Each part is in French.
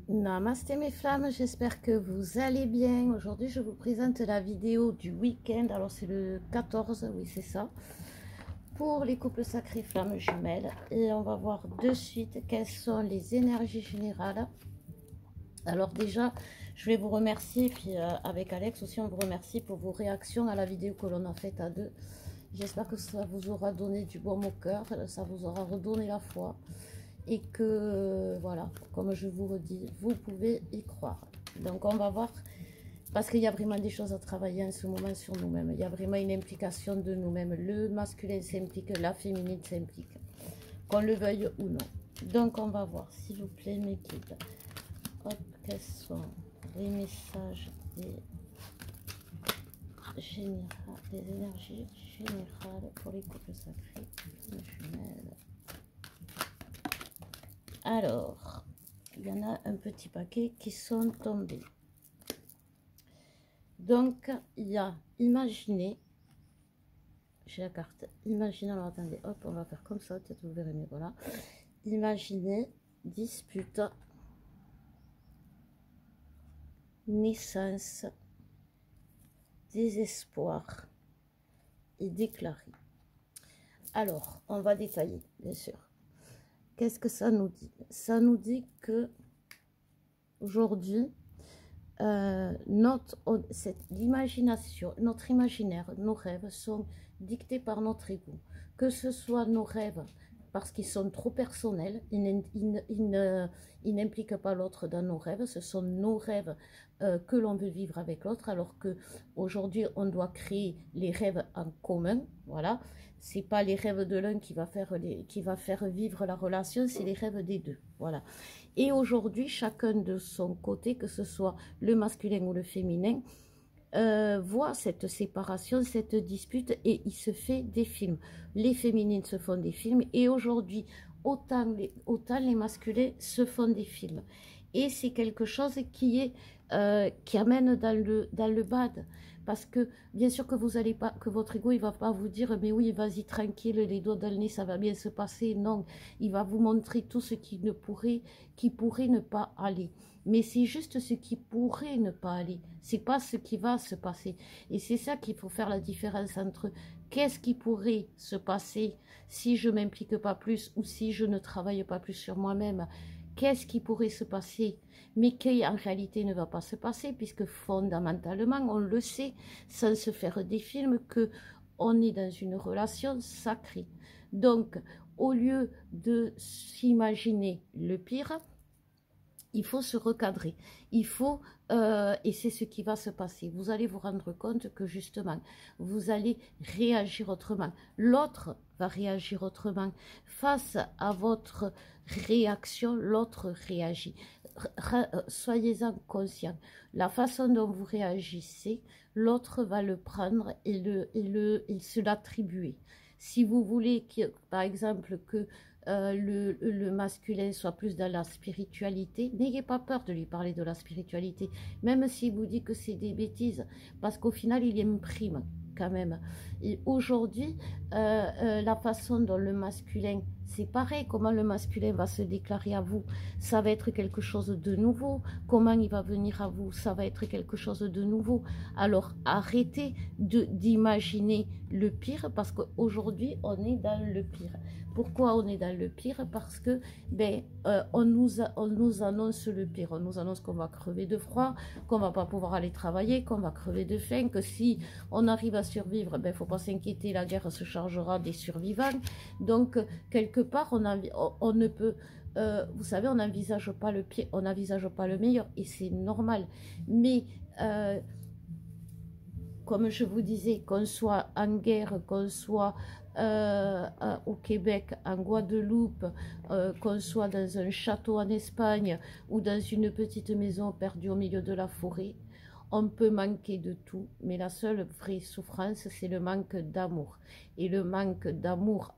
Namasté mes flammes, j'espère que vous allez bien. Aujourd'hui je vous présente la vidéo du week-end. Alors c'est le 14, oui c'est ça, pour les couples sacrés flammes jumelles. Et on va voir de suite quelles sont les énergies générales. Alors déjà, je vais vous remercier, puis avec Alex aussi on vous remercie pour vos réactions à la vidéo que l'on a faite à deux. J'espère que ça vous aura donné du baume au cœur, ça vous aura redonné la foi. Et que, voilà, comme je vous redis, vous pouvez y croire. Donc, on va voir, parce qu'il y a vraiment des choses à travailler en ce moment sur nous-mêmes. Il y a vraiment une implication de nous-mêmes. Le masculin s'implique, la féminine s'implique, qu'on le veuille ou non. Donc, on va voir, s'il vous plaît, mes guides. Hop, quels sont les messages des énergies générales pour les couples sacrés, jumelles. Alors, il y en a un petit paquet qui sont tombés. Donc, il y a imaginer, j'ai la carte, imaginer, alors attendez, hop, on va faire comme ça, peut-être vous verrez mieux, voilà. Imaginer, dispute, naissance, désespoir et déclarer. Alors, on va détailler, bien sûr. Qu'est-ce que ça nous dit? Ça nous dit que aujourd'hui, l'imagination, notre imaginaire, nos rêves sont dictés par notre ego. Que ce soit nos rêves parce qu'ils sont trop personnels, ils n'impliquent pas l'autre dans nos rêves, ce sont nos rêves que l'on veut vivre avec l'autre, alors que aujourd'hui on doit créer les rêves en commun, voilà. C'est pas les rêves de l'un qui va faire vivre la relation, c'est les rêves des deux, voilà. Et aujourd'hui, chacun de son côté, que ce soit le masculin ou le féminin, voit cette séparation, cette dispute, et il se fait des films. Les féminines se font des films, et aujourd'hui, autant les masculins se font des films. Et c'est quelque chose qui amène dans le bad. Parce que, bien sûr que vous allez pas, que votre ego, il va pas vous dire, mais oui, vas-y, tranquille, les doigts dans le nez, ça va bien se passer. Non, il va vous montrer tout ce qui pourrait ne pas aller. Mais c'est juste ce qui pourrait ne pas aller. C'est pas ce qui va se passer. Et c'est ça qu'il faut faire la différence entre qu'est-ce qui pourrait se passer si je m'implique pas plus ou si je ne travaille pas plus sur moi-même. Qu'est-ce qui pourrait se passer, mais qui en réalité ne va pas se passer, puisque fondamentalement, on le sait, sans se faire des films, que on est dans une relation sacrée. Donc, au lieu de s'imaginer le pire, il faut se recadrer, il faut, et c'est ce qui va se passer. Vous allez vous rendre compte que justement, vous allez réagir autrement. L'autre va réagir autrement. Face à votre réaction, l'autre réagit. Soyez-en conscient. La façon dont vous réagissez, l'autre va le prendre et se l'attribuer. Si vous voulez, par exemple, que le masculin soit plus dans la spiritualité, n'ayez pas peur de lui parler de la spiritualité, même s'il vous dit que c'est des bêtises, parce qu'au final, il imprime quand même. Et aujourd'hui, la façon dont le masculin, c'est pareil, comment le masculin va se déclarer à vous, ça va être quelque chose de nouveau. Comment il va venir à vous, ça va être quelque chose de nouveau. Alors arrêtez d'imaginer le pire, parce qu'aujourd'hui on est dans le pire. Pourquoi on est dans le pire? Parce que on nous annonce le pire. On nous annonce qu'on va crever de froid, qu'on va pas pouvoir aller travailler, qu'on va crever de faim, que si on arrive à survivre, il faut pas s'inquiéter, la guerre se chargera des survivants. Donc quelque part on ne peut, vous savez, on n'envisage pas le pire, on n'envisage pas le meilleur, et c'est normal. Mais comme je vous disais, qu'on soit en guerre, qu'on soit au Québec, en Guadeloupe, qu'on soit dans un château en Espagne ou dans une petite maison perdue au milieu de la forêt, on peut manquer de tout, mais la seule vraie souffrance, c'est le manque d'amour. Et le manque d'amour,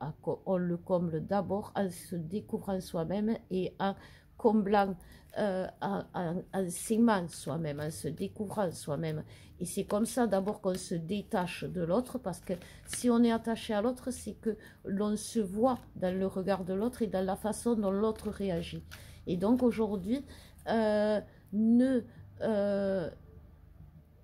on le comble d'abord en se découvrant soi-même et en comblant, en s'aimant soi-même, en se découvrant soi-même. Et c'est comme ça d'abord qu'on se détache de l'autre, parce que si on est attaché à l'autre, c'est que l'on se voit dans le regard de l'autre et dans la façon dont l'autre réagit. Et donc aujourd'hui, ne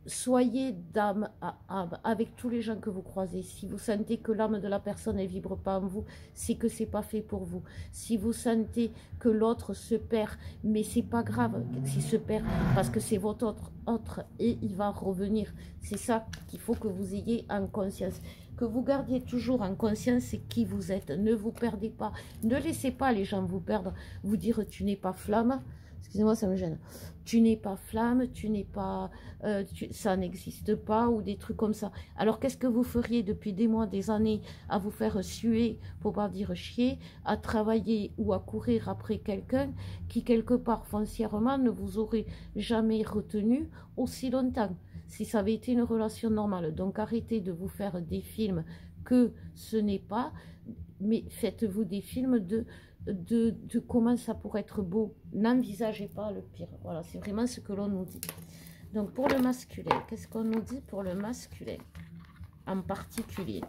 soyez d'âme à âme avec tous les gens que vous croisez. Si vous sentez que l'âme de la personne ne vibre pas en vous, c'est que c'est pas fait pour vous. Si vous sentez que l'autre se perd, mais c'est pas grave s'il se perd, parce que c'est votre autre et il va revenir. C'est ça qu'il faut que vous ayez en conscience. Que vous gardiez toujours en conscience qui vous êtes. Ne vous perdez pas. Ne laissez pas les gens vous perdre. Vous dire tu n'es pas flamme. Excusez-moi, ça me gêne. Tu n'es pas flamme, tu n'es pas, ça n'existe pas, ou des trucs comme ça. Alors qu'est-ce que vous feriez depuis des mois, des années, à vous faire suer, pour pas dire chier, à travailler ou à courir après quelqu'un qui quelque part foncièrement ne vous aurait jamais retenu aussi longtemps, si ça avait été une relation normale. Donc arrêtez de vous faire des films que ce n'est pas, mais faites-vous des films de comment ça pourrait être beau. N'envisagez pas le pire. Voilà, c'est vraiment ce que l'on nous dit. Donc pour le masculin, qu'est-ce qu'on nous dit pour le masculin en particulier?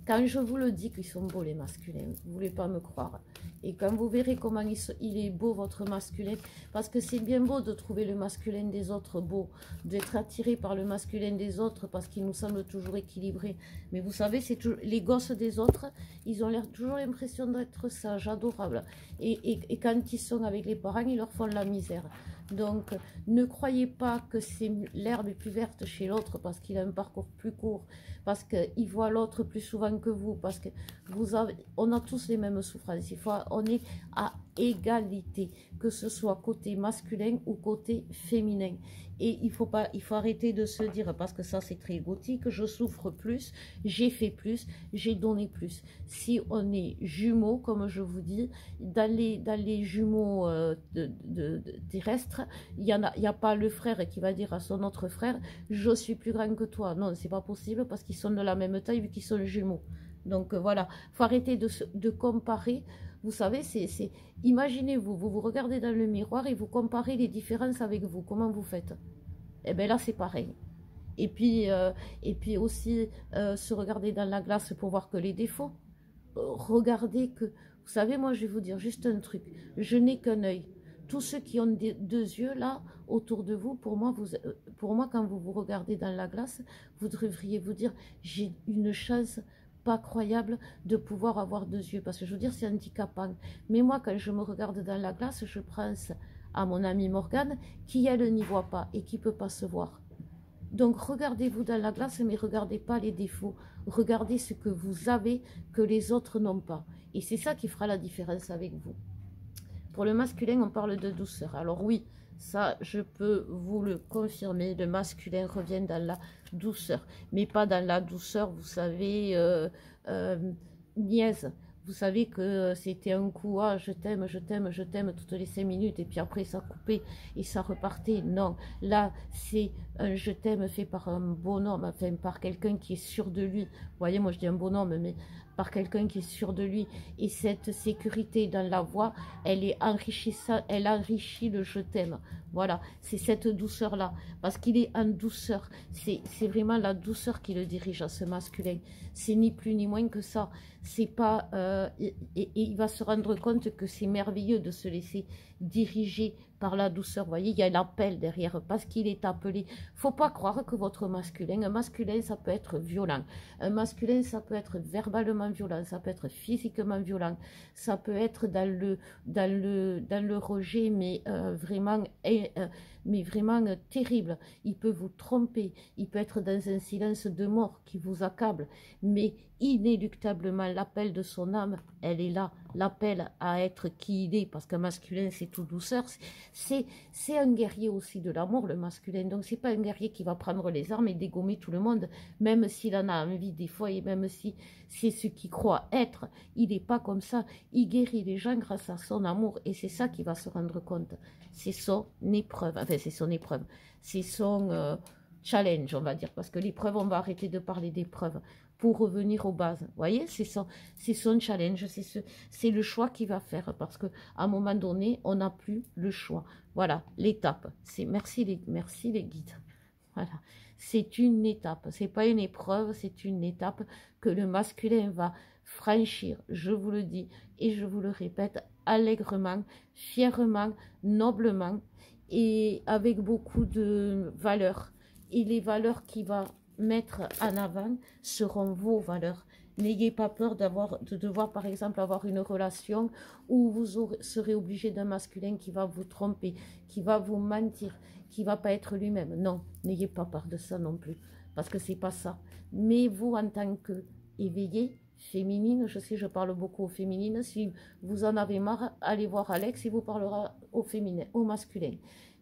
Quand je vous le dis qu'ils sont beaux les masculins, vous ne voulez pas me croire. Et quand vous verrez comment il est beau votre masculin, parce que c'est bien beau de trouver le masculin des autres beau, d'être attiré par le masculin des autres parce qu'il nous semble toujours équilibré. Mais vous savez, c'est les gosses des autres, ils ont toujours l'impression d'être sages, adorables. Et quand ils sont avec les parents, ils leur font la misère. Donc, ne croyez pas que l'herbe est plus verte chez l'autre parce qu'il a un parcours plus court, parce qu'il voit l'autre plus souvent que vous, parce que on a tous les mêmes souffrances. On est à égalité, que ce soit côté masculin ou côté féminin. Et il faut arrêter de se dire, parce que ça c'est très gothique, je souffre plus, j'ai fait plus, j'ai donné plus. Si on est jumeaux, comme je vous dis, dans les jumeaux terrestres, il n'y a pas le frère qui va dire à son autre frère, je suis plus grand que toi. Non, c'est pas possible parce qu'ils sont de la même taille vu qu'ils sont jumeaux. Donc voilà, il faut arrêter de comparer. Vous savez, imaginez-vous, vous regardez dans le miroir et vous comparez les différences avec vous. Comment vous faites? Eh bien là, c'est pareil. Et puis aussi, se regarder dans la glace pour voir que les défauts. Regardez que... Vous savez, moi, je vais vous dire juste un truc. Je n'ai qu'un œil. Tous ceux qui ont deux yeux, là, autour de vous, pour moi, quand vous vous regardez dans la glace, vous devriez vous dire, j'ai une chance pas croyable de pouvoir avoir deux yeux, parce que je veux dire c'est handicapant, mais moi quand je me regarde dans la glace, je pense à mon amie Morgane qui elle n'y voit pas et qui peut pas se voir. Donc regardez-vous dans la glace, mais regardez pas les défauts, regardez ce que vous avez que les autres n'ont pas, et c'est ça qui fera la différence avec vous. Pour le masculin, on parle de douceur. Alors oui, ça, je peux vous le confirmer, le masculin revient dans la douceur, mais pas dans la douceur, vous savez, niaise. Vous savez que c'était un coup, ah, je t'aime, je t'aime, je t'aime, toutes les 5 minutes, et puis après ça coupait et ça repartait. Non, là, c'est un je t'aime fait par un bonhomme, enfin par quelqu'un qui est sûr de lui. Vous voyez, moi je dis un bonhomme, mais par quelqu'un qui est sûr de lui. Et cette sécurité dans la voix, elle enrichit le je t'aime. Voilà, c'est cette douceur-là, parce qu'il est en douceur. C'est vraiment la douceur qui le dirige à ce masculin. C'est ni plus ni moins que ça. C'est pas et il va se rendre compte que c'est merveilleux de se laisser diriger par la douceur. Vous voyez, il y a l'appel derrière, parce qu'il est appelé. Faut pas croire que votre masculin, un masculin, ça peut être violent. Un masculin, ça peut être verbalement violent, ça peut être physiquement violent, ça peut être dans le rejet, mais vraiment terrible. Il peut vous tromper, il peut être dans un silence de mort qui vous accable, mais inéluctablement, l'appel de son âme, elle est là. L'appel à être qui il est, parce qu'un masculin, c'est tout douceur. C'est un guerrier aussi de l'amour, le masculin. Donc, c'est pas un guerrier qui va prendre les armes et dégommer tout le monde, même s'il en a envie des fois, et même si c'est ce qu'il croit être. Il n'est pas comme ça. Il guérit les gens grâce à son amour, et c'est ça qu'il va se rendre compte. C'est son épreuve. Enfin, c'est son épreuve. C'est son challenge, on va dire, parce que l'épreuve, on va arrêter de parler d'épreuve pour revenir aux bases. Vous voyez, c'est son challenge, c'est le choix qu'il va faire, parce qu'à un moment donné, on n'a plus le choix. Voilà, l'étape. Merci les guides. Voilà, c'est une étape, c'est pas une épreuve, c'est une étape que le masculin franchir, je vous le dis et je vous le répète, allègrement, fièrement, noblement et avec beaucoup de valeurs. Et les valeurs qu'il va mettre en avant seront vos valeurs. N'ayez pas peur de devoir, par exemple, avoir une relation où vous serez obligé d'un masculin qui va vous tromper, qui va vous mentir, qui ne va pas être lui-même. Non, n'ayez pas peur de ça non plus, parce que c'est pas ça. Mais vous, en tant qu'éveillé, féminine, je sais, je parle beaucoup aux féminines, si vous en avez marre, allez voir Alex, il vous parlera au féminin, au masculin.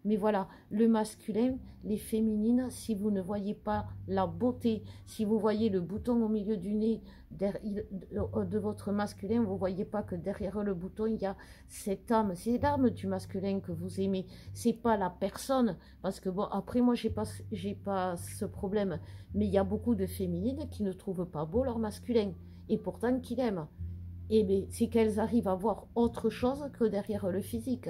Mais voilà, le masculin, les féminines, si vous ne voyez pas la beauté, si vous voyez le bouton au milieu du nez de votre masculin, vous ne voyez pas que derrière le bouton, il y a cette âme. C'est l'âme du masculin que vous aimez. C'est pas la personne. Parce que bon, après, moi, j'ai pas ce problème. Mais il y a beaucoup de féminines qui ne trouvent pas beau leur masculin. Et pourtant, qu'ils l'aiment. Et bien, c'est qu'elles arrivent à voir autre chose que derrière le physique.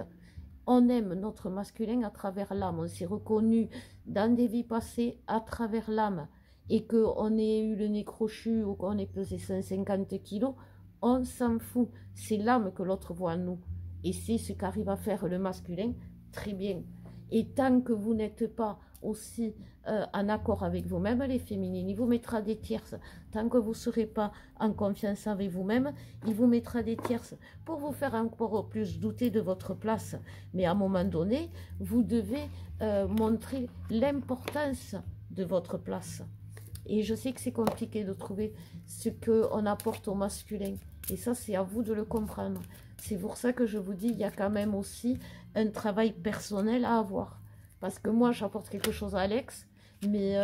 On aime notre masculin à travers l'âme. On s'est reconnu dans des vies passées à travers l'âme. Et qu'on ait eu le nez crochu ou qu'on ait pesé 150 kilos, on s'en fout. C'est l'âme que l'autre voit en nous. Et c'est ce qu'arrive à faire le masculin, très bien. Et tant que vous n'êtes pas aussi en accord avec vous-même, les féminines, il vous mettra des tierces. Tant que vous ne serez pas en confiance avec vous-même, il vous mettra des tierces pour vous faire encore plus douter de votre place. Mais à un moment donné, vous devez montrer l'importance de votre place. Et je sais que c'est compliqué de trouver ce qu'on apporte au masculin. Et ça, c'est à vous de le comprendre. C'est pour ça que je vous dis, il y a quand même aussi un travail personnel à avoir. Parce que moi, j'apporte quelque chose à Alex, mais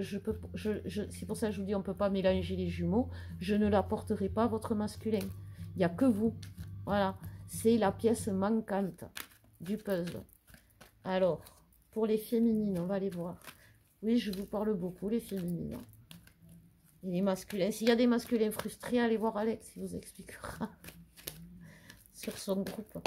c'est pour ça que je vous dis, on ne peut pas mélanger les jumeaux. Je ne l'apporterai pas à votre masculin. Il n'y a que vous. Voilà. C'est la pièce manquante du puzzle. Alors, pour les féminines, on va les voir. Oui, je vous parle beaucoup, les féminines. Et les masculins. S'il y a des masculins frustrés, allez voir Alex, il vous expliquera sur son groupe.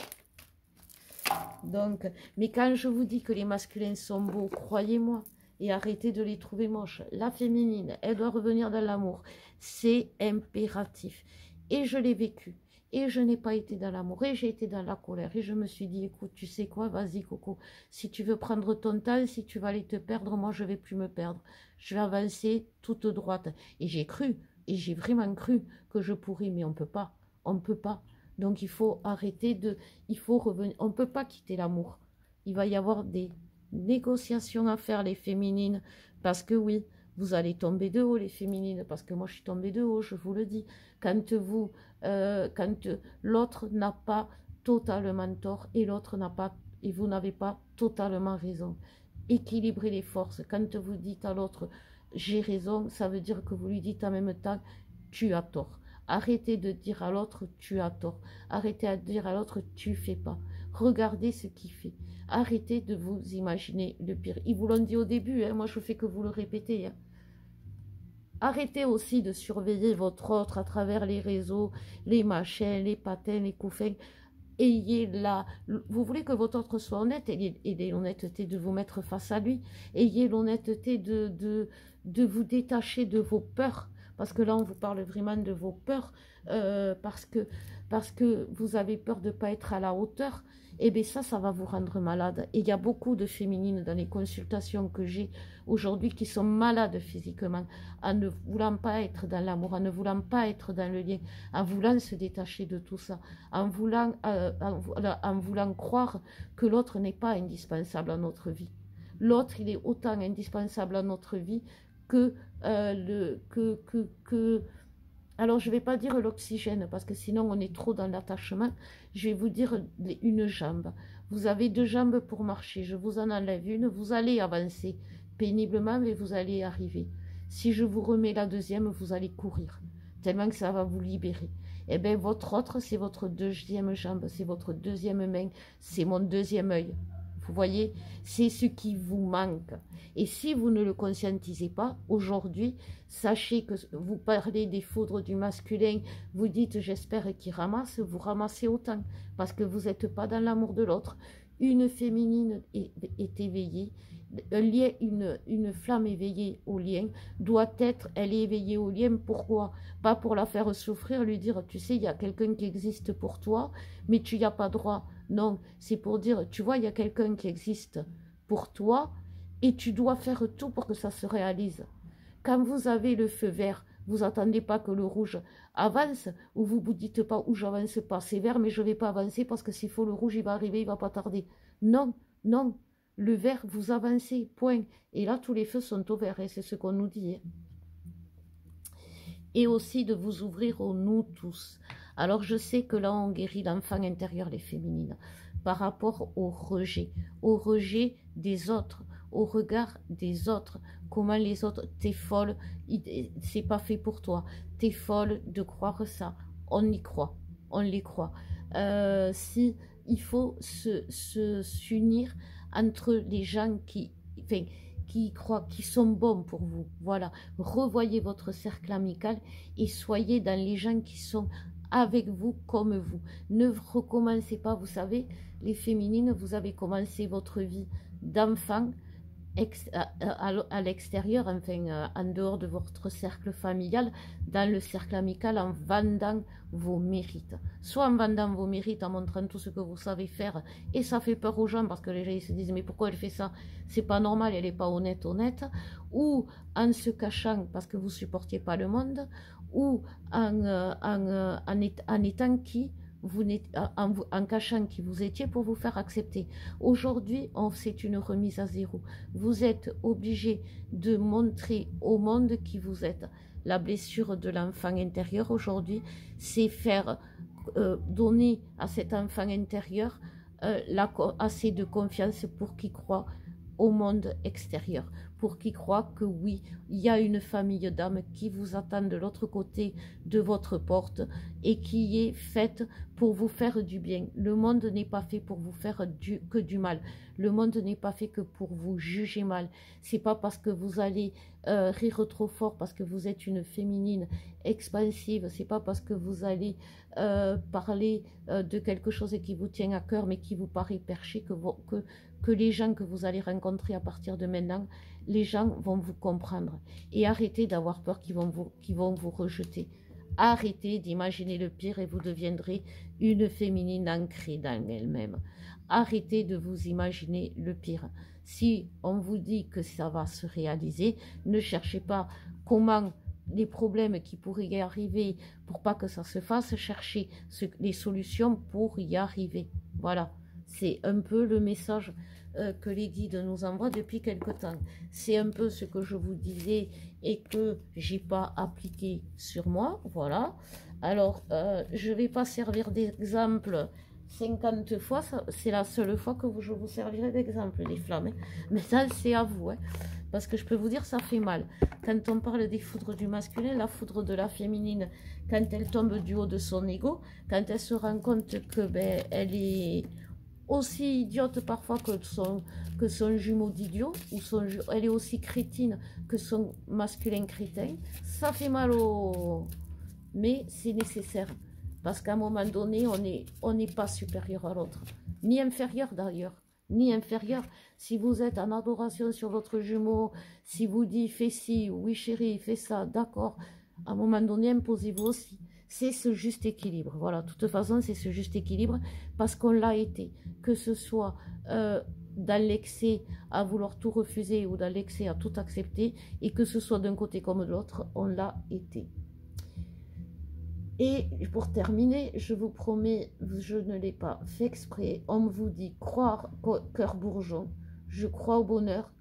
Donc, mais quand je vous dis que les masculins sont beaux, croyez-moi, et arrêtez de les trouver moches. La féminine, elle doit revenir dans l'amour. C'est impératif. Et je l'ai vécu. Et je n'ai pas été dans l'amour. Et j'ai été dans la colère. Et je me suis dit, écoute, tu sais quoi, vas-y Coco. Si tu veux prendre ton temps, si tu vas aller te perdre, moi je ne vais plus me perdre. Je vais avancer toute droite. Et j'ai cru, et j'ai vraiment cru que je pourrais, mais on ne peut pas. On ne peut pas. Donc il faut arrêter il faut revenir. On ne peut pas quitter l'amour. Il va y avoir des négociations à faire, les féminines, parce que oui, vous allez tomber de haut, les féminines, parce que moi je suis tombée de haut, je vous le dis. Quand l'autre n'a pas totalement tort et l'autre n'a pas, et vous n'avez pas totalement raison. Équilibrez les forces. Quand vous dites à l'autre j'ai raison, ça veut dire que vous lui dites en même temps tu as tort. Arrêtez de dire à l'autre tu as tort. Arrêtez de dire à l'autre tu fais pas. Regardez ce qu'il fait. Arrêtez de vous imaginer le pire. Ils vous l'ont dit au début, hein, moi je fais que vous le répéter. Hein. Arrêtez aussi de surveiller votre autre à travers les réseaux, les machins, les patins, les couffins. Ayez vous voulez que votre autre soit honnête, ayez l'honnêteté de vous mettre face à lui. Ayez l'honnêteté de vous détacher de vos peurs. Parce que là, on vous parle vraiment de vos peurs, parce que vous avez peur de ne pas être à la hauteur. Et bien ça va vous rendre malade. Et il y a beaucoup de féminines dans les consultations que j'ai aujourd'hui qui sont malades physiquement, en ne voulant pas être dans l'amour, en ne voulant pas être dans le lien, en voulant se détacher de tout ça, en voulant croire que l'autre n'est pas indispensable à notre vie. L'autre, il est autant indispensable à notre vie que alors je ne vais pas dire l'oxygène parce que sinon on est trop dans l'attachement. Je vais vous dire une jambe. Vous avez 2 jambes pour marcher. Je vous en enlève une. Vous allez avancer péniblement, mais vous allez arriver. Si je vous remets la 2e, vous allez courir. Tellement que ça va vous libérer. Eh bien, votre autre, c'est votre 2e jambe. C'est votre 2e main. C'est mon 2e œil. Vous voyez, c'est ce qui vous manque. Et si vous ne le conscientisez pas, aujourd'hui, sachez que vous parlez des foudres du masculin, vous dites j'espère qu'il ramasse, vous ramassez autant, parce que vous n'êtes pas dans l'amour de l'autre. Une féminine est éveillée Un lien, une flamme éveillée au lien doit être, elle est éveillée au lien, pourquoi? Pas pour la faire souffrir, lui dire, tu sais, il y a quelqu'un qui existe pour toi, mais tu n'y as pas droit. Non, c'est pour dire, tu vois, il y a quelqu'un qui existe pour toi, et tu dois faire tout pour que ça se réalise. Quand vous avez le feu vert, vous attendez pas que le rouge avance, ou vous vous dites pas, ou j'avance pas, c'est vert, mais je vais pas avancer, parce que s'il faut le rouge, il va arriver, il va pas tarder. Non, non, le vert, vous avancez, point. Et là, tous les feux sont au vert, et c'est ce qu'on nous dit. Hein. Et aussi de vous ouvrir au nous tous. Alors, je sais que là, on guérit l'enfant intérieur, les féminines, par rapport au rejet des autres, au regard des autres. Comment les autres, t'es folle, c'est pas fait pour toi. T'es folle de croire ça. On y croit, on les croit. Si il faut s'unir entre les gens enfin, qui y croient, qui sont bons pour vous. Voilà, revoyez votre cercle amical et soyez dans les gens qui sont avec vous comme vous. Ne recommencez pas, vous savez, les féminines, vous avez commencé votre vie d'enfant à l'extérieur, enfin en dehors de votre cercle familial, dans le cercle amical, en vendant vos mérites. Soit en vendant vos mérites, en montrant tout ce que vous savez faire, et ça fait peur aux gens parce que les gens ils se disent mais pourquoi elle fait ça? C'est pas normal, elle n'est pas honnête, ou en se cachant parce que vous supportiez pas le monde, ou en étant qui vous en cachant qui vous étiez pour vous faire accepter. Aujourd'hui, c'est une remise à zéro. Vous êtes obligé de montrer au monde qui vous êtes. La blessure de l'enfant intérieur aujourd'hui, c'est faire donner à cet enfant intérieur assez de confiance pour qu'il croit au monde extérieur, pour qu'il croit que oui, il y a une famille d'âmes qui vous attend de l'autre côté de votre porte et qui est faite pour vous faire du bien. Le monde n'est pas fait pour vous faire que du mal. Le monde n'est pas fait que pour vous juger mal. C'est pas parce que vous allez rire trop fort parce que vous êtes une féminine expansive. C'est pas parce que vous allez parler de quelque chose qui vous tient à cœur mais qui vous paraît perché que les gens que vous allez rencontrer à partir de maintenant, les gens vont vous comprendre. Et arrêtez d'avoir peur qu'ils vont vous rejeter. Arrêtez d'imaginer le pire et vous deviendrez une féminine ancrée dans elle-même. Arrêtez de vous imaginer le pire. Si on vous dit que ça va se réaliser, ne cherchez pas comment les problèmes qui pourraient y arriver pour pas que ça se fasse, cherchez les solutions pour y arriver. Voilà. C'est un peu le message que les guides nous envoient depuis quelque temps. C'est un peu ce que je vous disais et que j'ai pas appliqué sur moi. Voilà. Alors, je vais pas servir d'exemple 50 fois. C'est la seule fois que je vous servirai d'exemple, les flammes. Hein. Mais ça, c'est à vous. Hein. Parce que je peux vous dire, ça fait mal. Quand on parle des foudres du masculin, la foudre de la féminine, quand elle tombe du haut de son ego, quand elle se rend compte que elle est aussi idiote parfois que son jumeau d'idiot, ou elle est aussi crétine que son masculin crétin, ça fait mal au... Mais c'est nécessaire, parce qu'à un moment donné, on n'est pas supérieur à l'autre, ni inférieur d'ailleurs, ni inférieur. Si vous êtes en adoration sur votre jumeau, si vous dites fais ci, oui chérie, fais ça, d'accord, à un moment donné, imposez-vous aussi. C'est ce juste équilibre. Voilà, de toute façon, c'est ce juste équilibre parce qu'on l'a été. Que ce soit dans l'excès à vouloir tout refuser ou dans l'excès à tout accepter, et que ce soit d'un côté comme de l'autre, on l'a été. Et pour terminer, je vous promets, je ne l'ai pas fait exprès, on vous dit croire, cœur bourgeon, je crois au bonheur.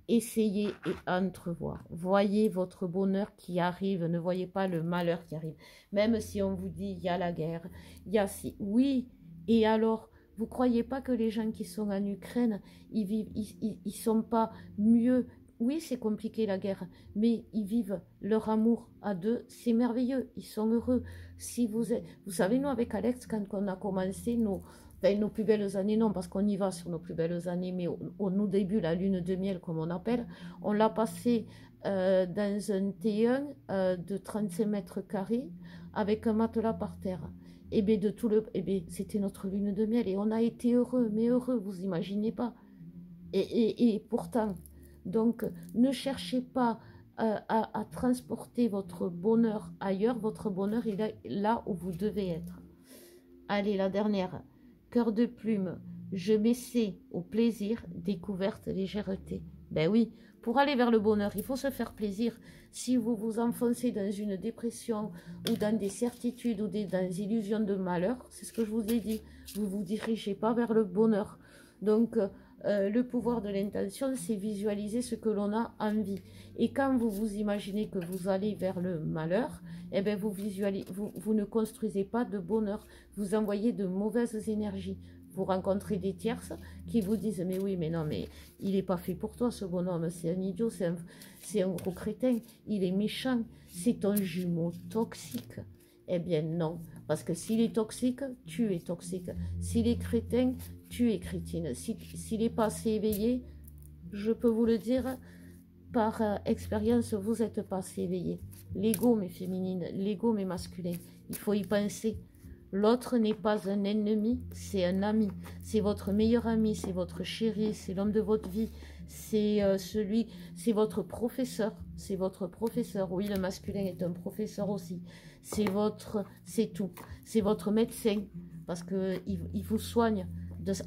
Essayez et entrevoir. Voyez votre bonheur qui arrive. Ne voyez pas le malheur qui arrive. Même si on vous dit, il y a la guerre, il y a si. Oui, et alors, vous croyez pas que les gens qui sont en Ukraine, ils vivent, ils sont pas mieux. Oui, c'est compliqué la guerre, mais ils vivent leur amour à deux. C'est merveilleux. Ils sont heureux. Si vous savez, nous, avec Alex, quand on a commencé nos plus belles années, non, parce qu'on y va sur nos plus belles années, mais au début, la lune de miel, comme on appelle, on l'a passé dans un T1 de 35 mètres carrés avec un matelas par terre. Et bien, c'était notre lune de miel et on a été heureux, mais heureux, vous imaginez pas. Et pourtant, donc, ne cherchez pas à transporter votre bonheur ailleurs. Votre bonheur, il est là où vous devez être. Allez, la dernière. Cœur de plume. Je m'essaie au plaisir, découverte, légèreté. Ben oui, pour aller vers le bonheur, il faut se faire plaisir. Si vous vous enfoncez dans une dépression ou dans des certitudes ou dans des illusions de malheur, c'est ce que je vous ai dit, vous ne vous dirigez pas vers le bonheur. Donc, le pouvoir de l'intention, c'est visualiser ce que l'on a envie. Et quand vous vous imaginez que vous allez vers le malheur, eh bien vous ne construisez pas de bonheur, vous envoyez de mauvaises énergies. Vous rencontrez des tierces qui vous disent « Mais oui, mais non, mais il n'est pas fait pour toi, ce bonhomme, c'est un idiot, c'est un gros crétin, il est méchant, c'est ton jumeau toxique. » Eh bien non, parce que s'il est toxique, tu es toxique. S'il est crétin, tu es crétine. S'il n'est pas assez éveillé, je peux vous le dire, par expérience, vous n'êtes pas assez éveillé. L'ego, mes féminines, l'ego, mes masculins, il faut y penser. L'autre n'est pas un ennemi, c'est un ami. C'est votre meilleur ami, c'est votre chéri, c'est l'homme de votre vie, c'est c'est votre professeur. C'est votre professeur. Oui, le masculin est un professeur aussi. C'est tout. C'est votre médecin parce qu'il vous soigne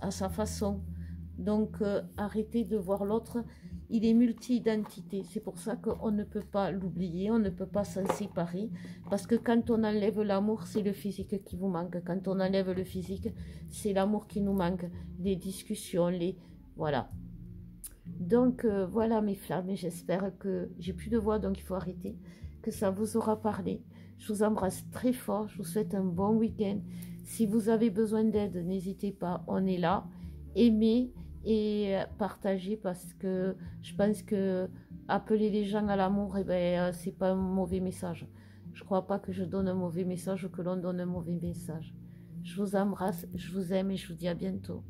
à sa façon. Donc, arrêtez de voir l'autre. Il est multi-identité. C'est pour ça qu'on ne peut pas l'oublier, on ne peut pas s'en séparer. Parce que quand on enlève l'amour, c'est le physique qui vous manque. Quand on enlève le physique, c'est l'amour qui nous manque. Les discussions, voilà. Donc, voilà mes flammes. Et j'espère que j'ai plus de voix, donc il faut arrêter. Que ça vous aura parlé. Je vous embrasse très fort. Je vous souhaite un bon week-end. Si vous avez besoin d'aide, n'hésitez pas. On est là. Aimez et partager parce que je pense que appeler les gens à l'amour, c'est pas un mauvais message. Je crois pas que je donne un mauvais message ou que l'on donne un mauvais message. Je vous embrasse, je vous aime et je vous dis à bientôt.